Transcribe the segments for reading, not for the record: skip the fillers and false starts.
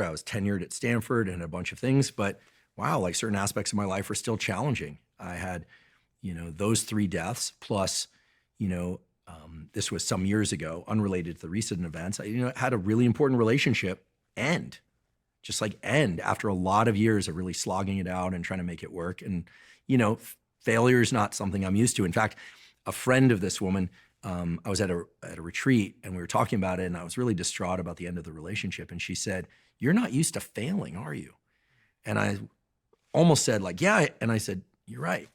I was tenured at Stanford and a bunch of things, but wow, like certain aspects of my life are still challenging. I had, those three deaths plus, this was some years ago, unrelated to the recent events. I, had a really important relationship end, just like end after a lot of years of really slogging it out and trying to make it work. And, failure is not something I'm used to. In fact, a friend of this woman, I was at a retreat and we were talking about it, and I was really distraught about the end of the relationship. And she said, "You're not used to failing, are you?" And I almost said like, "Yeah." And I said, "You're right.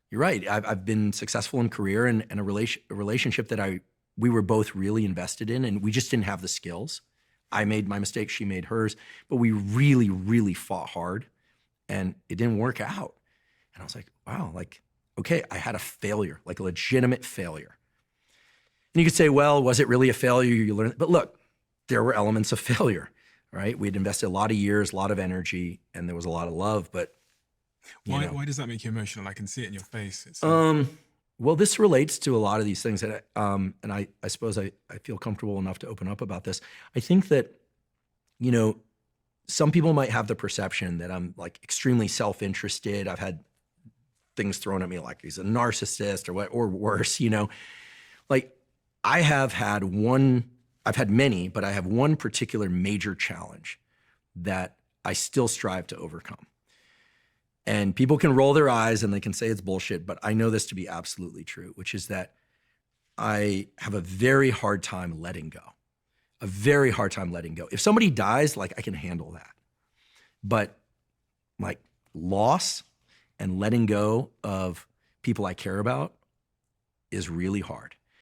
You're right. I've been successful in career and a relationship that we were both really invested in, and we just didn't have the skills. I made my mistakes, she made hers, but we really, really fought hard, and it didn't work out." And I was like, wow, like, okay, I had a failure, like a legitimate failure. And you could say, well, was it really a failure? You learned, but look, there were elements of failure, right? We'd invested a lot of years, a lot of energy, and there was a lot of love, but Why does that make you emotional? I can see it in your face. well, this relates to a lot of these things that, and I suppose I feel comfortable enough to open up about this. I think that, some people might have the perception that I'm like extremely self-interested. I've had things thrown at me like he's a narcissist or what, or worse, like I've had many, but I have one particular major challenge that I still strive to overcome. And people can roll their eyes and they can say it's bullshit, but I know this to be absolutely true, which is that I have a very hard time letting go. A very hard time letting go. If somebody dies, like I can handle that. But like loss and letting go of people I care about is really hard.